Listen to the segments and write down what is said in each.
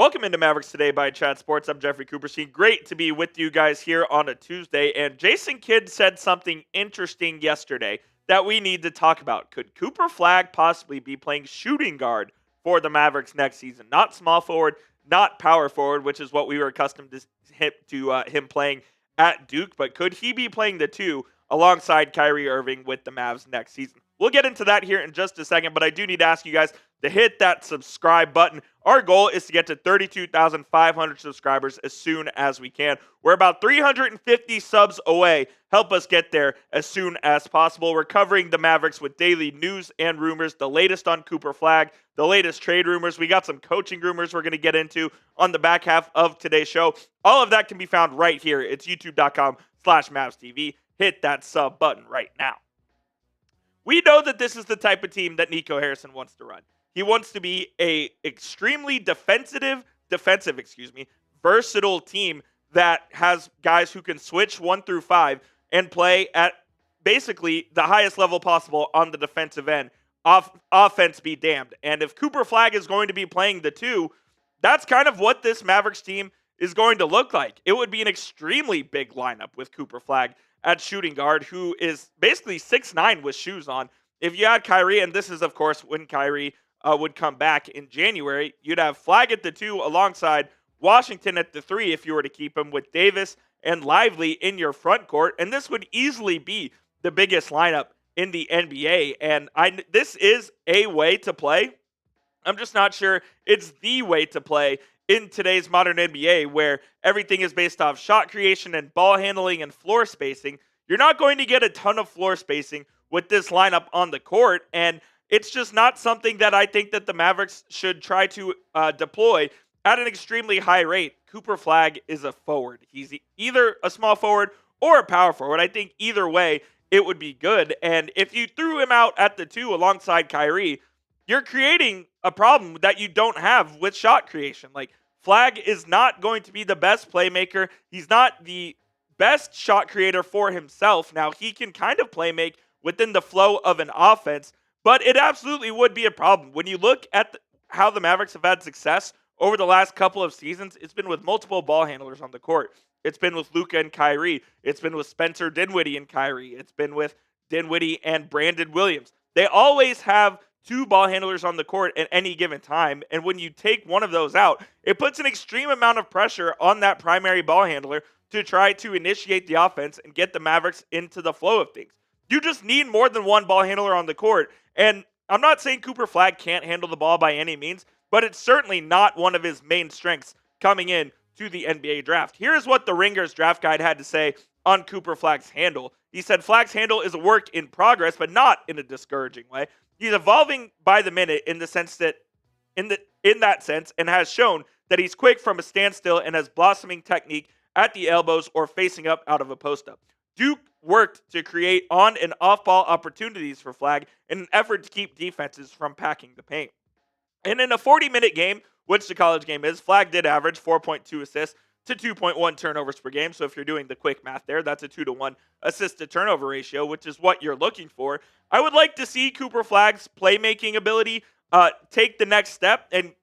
Welcome into Mavericks Today by Chat Sports. I'm Jeffrey Cooper. Great to be with you guys here on a Tuesday. And Jason Kidd said something interesting yesterday that we need to talk about. Could Cooper Flagg possibly be playing shooting guard for the Mavericks next season? Not small forward, not power forward, which is what we were accustomed to him playing at Duke. But could he be playing the two alongside Kyrie Irving with the Mavs next season? We'll get into that here in just a second, but I do need to ask you guys to hit that subscribe button. Our goal is to get to 32,500 subscribers as soon as we can. We're about 350 subs away. Help us get there as soon as possible. We're covering the Mavericks with daily news and rumors, the latest on Cooper Flagg, the latest trade rumors. We got some coaching rumors we're going to get into on the back half of today's show. All of that can be found right here. It's youtube.com/MavsTV. Hit that sub button right now. We know that this is the type of team that Nico Harrison wants to run. He wants to be a extremely defensive, versatile team that has guys who can switch 1 through 5 and play at basically the highest level possible on the defensive end. Offense be damned. And if Cooper Flagg is going to be playing the 2, that's kind of what this Mavericks team is going to look like. It would be an extremely big lineup with Cooper Flagg at shooting guard, who is basically 6'9" with shoes on. If you had Kyrie, and this is, of course, when Kyrie would come back in January, you'd have Flagg at the 2 alongside Washington at the 3 if you were to keep him, with Davis and Lively in your front court. And this would easily be the biggest lineup in the NBA. And this is a way to play. I'm just not sure it's the way to play in today's modern NBA, where everything is based off shot creation and ball handling and floor spacing. You're not going to get a ton of floor spacing with this lineup on the court, and it's just not something that I think that the Mavericks should try to deploy at an extremely high rate. Cooper Flagg is a forward. He's either a small forward or a power forward. I think either way, it would be good. And if you threw him out at the 2 alongside Kyrie, you're creating a problem that you don't have with shot creation. Like, Flagg is not going to be the best playmaker. He's not the best shot creator for himself. Now, he can kind of play make within the flow of an offense, but it absolutely would be a problem. When you look at how the Mavericks have had success over the last couple of seasons, it's been with multiple ball handlers on the court. It's been with Luka and Kyrie. It's been with Spencer Dinwiddie and Kyrie. It's been with Dinwiddie and Brandon Williams. They always have 2 ball handlers on the court at any given time, and when you take one of those out, it puts an extreme amount of pressure on that primary ball handler to try to initiate the offense and get the Mavericks into the flow of things. You just need more than one ball handler on the court, and I'm not saying Cooper Flagg can't handle the ball by any means, but it's certainly not one of his main strengths coming in to the NBA draft. Here's what the Ringer's draft guide had to say on Cooper Flagg's handle. He said Flagg's handle is a work in progress, but not in a discouraging way. He's evolving by the minute in the sense that in that sense, and has shown that he's quick from a standstill and has blossoming technique at the elbows or facing up out of a post-up. Duke worked to create on and off-ball opportunities for Flagg in an effort to keep defenses from packing the paint. And in a 40-minute game, which the college game is, Flagg did average 4.2 assists to 2.1 turnovers per game. So if you're doing the quick math there, that's a 2-to-1 assist to turnover ratio, which is what you're looking for. I would like to see Cooper Flagg's playmaking ability take the next step and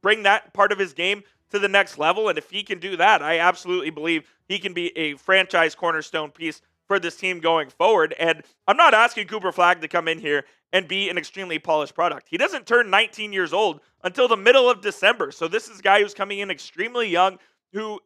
bring that part of his game to the next level. And if he can do that, I absolutely believe he can be a franchise cornerstone piece for this team going forward. And I'm not asking Cooper Flagg to come in here and be an extremely polished product. He doesn't turn 19 years old until the middle of December. So this is a guy who's coming in extremely young, who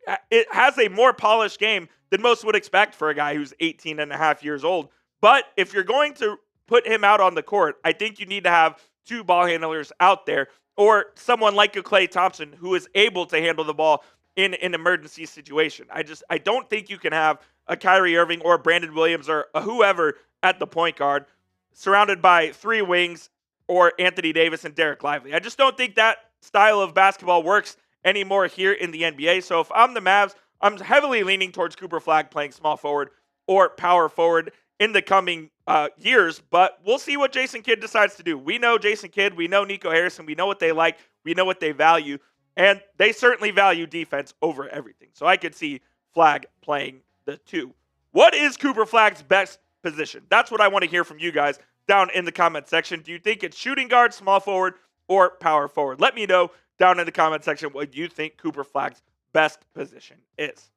has a more polished game than most would expect for a guy who's 18 and a half years old. But if you're going to put him out on the court, I think you need to have 2 ball handlers out there, or someone like a Klay Thompson who is able to handle the ball in an emergency situation. I don't think you can have a Kyrie Irving or a Brandon Williams or a whoever at the point guard surrounded by 3 wings or Anthony Davis and Dereck Lively. I just don't think that style of basketball works anymore here in the NBA. So if I'm the Mavs, I'm heavily leaning towards Cooper Flagg playing small forward or power forward in the coming years, but we'll see what Jason Kidd decides to do. We know Jason Kidd, we know Nico Harrison, we know what they like, we know what they value, and they certainly value defense over everything. So I could see Flagg playing the 2. What is Cooper Flagg's best position? That's what I want to hear from you guys down in the comment section. Do you think it's shooting guard, small forward, or power forward? Let me know down in the comment section what you think Cooper Flagg's best position is.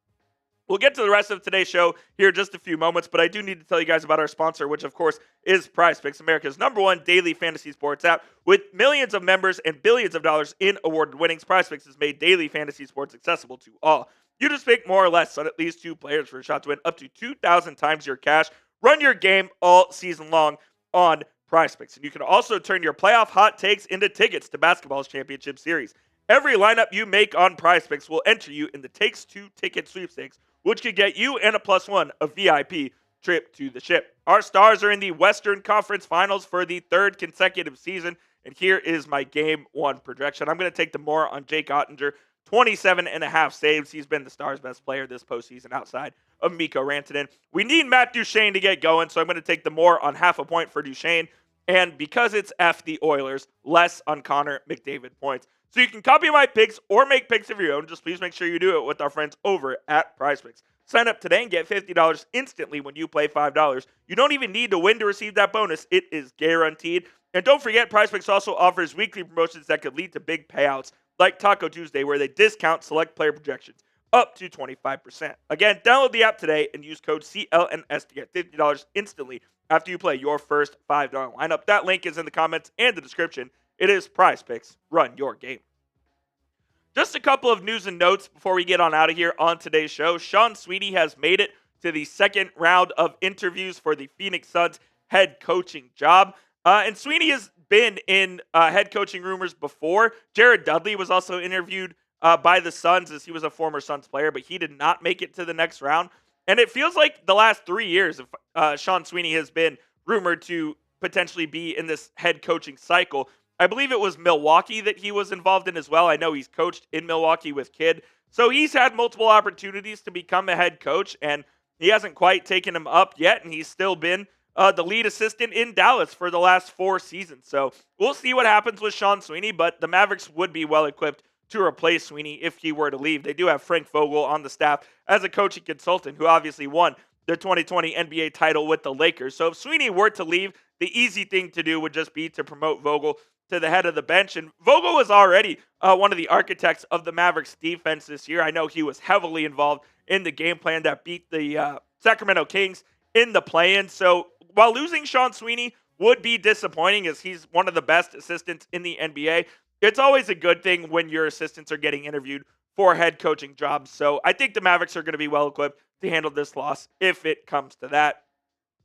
We'll get to the rest of today's show here in just a few moments, but I do need to tell you guys about our sponsor, which, of course, is PrizePicks, America's #1 daily fantasy sports app. With millions of members and billions of dollars in awarded winnings, PrizePicks has made daily fantasy sports accessible to all. You just pick more or less on at least 2 players for a shot to win up to 2,000 times your cash. Run your game all season long on PrizePicks. And you can also turn your playoff hot takes into tickets to basketball's championship series. Every lineup you make on PrizePicks will enter you in the Takes 2 ticket sweepstakes, which could get you and a +1 a VIP trip to the ship. Our Stars are in the Western Conference Finals for the 3rd consecutive season, and here is my Game 1 projection. I'm going to take the more on Jake Ottinger, 27.5 saves. He's been the Stars' best player this postseason outside of Mikko Rantanen. We need Matt Duchene to get going, so I'm going to take the more on 0.5 point for Duchene, and because it's F the Oilers, less on Connor McDavid points. So you can copy my picks or make picks of your own. Just please make sure you do it with our friends over at PrizePicks. Sign up today and get $50 instantly when you play $5. You don't even need to win to receive that bonus. It is guaranteed. And don't forget, PrizePicks also offers weekly promotions that could lead to big payouts, like Taco Tuesday, where they discount select player projections up to 25%. Again, download the app today and use code CLNS to get $50 instantly after you play your first $5 lineup. That link is in the comments and the description. It is PrizePicks. Run your game. Just a couple of news and notes before we get on out of here on today's show. Sean Sweeney has made it to the second round of interviews for the Phoenix Suns head coaching job. And Sweeney has been in head coaching rumors before. Jared Dudley was also interviewed by the Suns, as he was a former Suns player, but he did not make it to the next round. And it feels like the last 3 years of Sean Sweeney has been rumored to potentially be in this head coaching cycle. I believe it was Milwaukee that he was involved in as well. I know he's coached in Milwaukee with Kidd. So he's had multiple opportunities to become a head coach, and he hasn't quite taken him up yet, and he's still been the lead assistant in Dallas for the last 4 seasons. So we'll see what happens with Sean Sweeney, but the Mavericks would be well equipped to replace Sweeney if he were to leave. They do have Frank Vogel on the staff as a coaching consultant who obviously won the 2020 NBA title with the Lakers. So if Sweeney were to leave, the easy thing to do would just be to promote Vogel to the head of the bench. And Vogel was already one of the architects of the Mavericks defense this year. I know he was heavily involved in the game plan that beat the Sacramento Kings in the play-in. So while losing Sean Sweeney would be disappointing, as he's one of the best assistants in the NBA, it's always a good thing when your assistants are getting interviewed for head coaching jobs. So I think the Mavericks are going to be well equipped to handle this loss if it comes to that.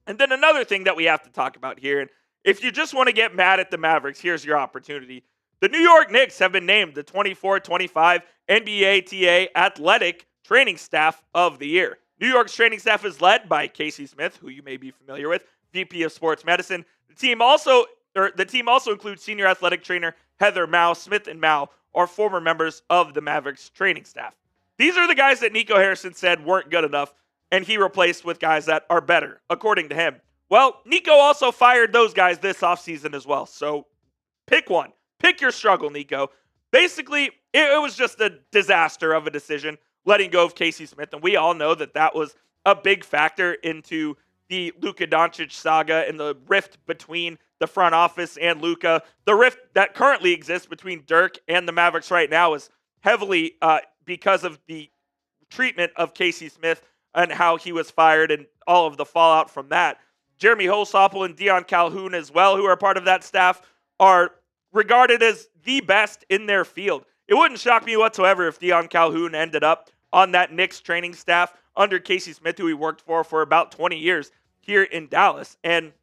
And then another thing that we have to talk about here, and if you just want to get mad at the Mavericks, here's your opportunity. The New York Knicks have been named the 24-25 NBA TA Athletic Training Staff of the Year. New York's training staff is led by Casey Smith, who you may be familiar with, VP of Sports Medicine. The team also includes senior athletic trainer Heather Mao. Smith and Mao are former members of the Mavericks training staff. These are the guys that Nico Harrison said weren't good enough, and he replaced with guys that are better, according to him. Well, Nico also fired those guys this offseason as well. So pick one. Pick your struggle, Nico. Basically, it was just a disaster of a decision letting go of Casey Smith. And we all know that that was a big factor into the Luka Doncic saga and the rift between the front office and Luka. The rift that currently exists between Dirk and the Mavericks right now is heavily because of the treatment of Casey Smith and how he was fired and all of the fallout from that. Jeremy Holsopple and Deion Calhoun as well, who are part of that staff, are regarded as the best in their field. It wouldn't shock me whatsoever if Deion Calhoun ended up on that Knicks training staff under Casey Smith, who he worked for about 20 years here in Dallas. And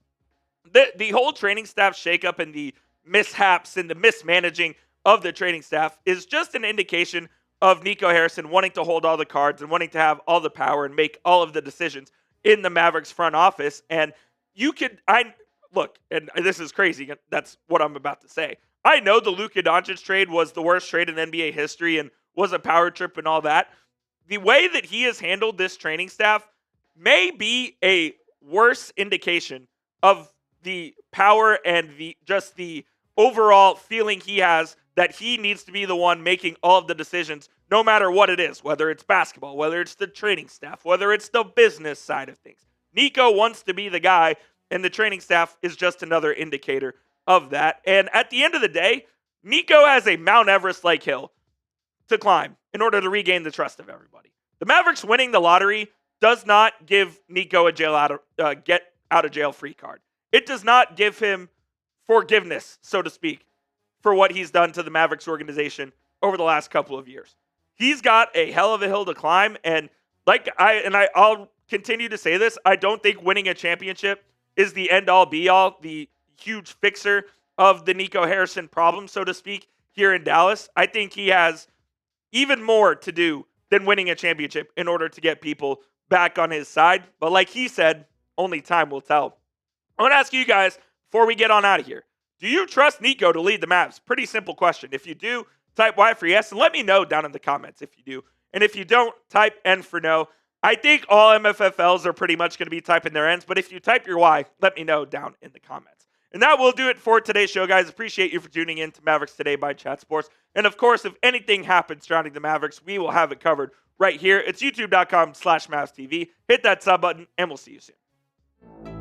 the whole training staff shakeup and the mishaps and the mismanaging of the training staff is just an indication of Nico Harrison wanting to hold all the cards and wanting to have all the power and make all of the decisions in the Mavericks front office. And look, and this is crazy, that's what I'm about to say. I know the Luka Doncic trade was the worst trade in NBA history and was a power trip and all that. The way that he has handled this training staff may be a worse indication of the power and the overall feeling he has that he needs to be the one making all of the decisions, no matter what it is, whether it's basketball, whether it's the training staff, whether it's the business side of things. Nico wants to be the guy, and the training staff is just another indicator of that. And at the end of the day, Nico has a Mount Everest-like hill to climb in order to regain the trust of everybody. The Mavericks winning the lottery does not give Nico a get out of jail free card. It does not give him forgiveness, so to speak, for what he's done to the Mavericks organization over the last couple of years. He's got a hell of a hill to climb, and I'll continue to say this, I don't think winning a championship is the end-all, be-all, the huge fixer of the Nico Harrison problem, so to speak, here in Dallas. I think he has even more to do than winning a championship in order to get people back on his side. But like he said, only time will tell. I want to ask you guys, before we get on out of here, do you trust Nico to lead the Mavs? Pretty simple question. If you do, type Y for yes, and let me know down in the comments if you do. And if you don't, type N for no. I think all MFFLs are pretty much going to be typing their N's, but if you type your Y, let me know down in the comments. And that will do it for today's show, guys. Appreciate you for tuning in to Mavericks Today by Chat Sports. And of course, if anything happens surrounding the Mavericks, we will have it covered right here. It's youtube.com/MavsTV. Hit that sub button, and we'll see you soon.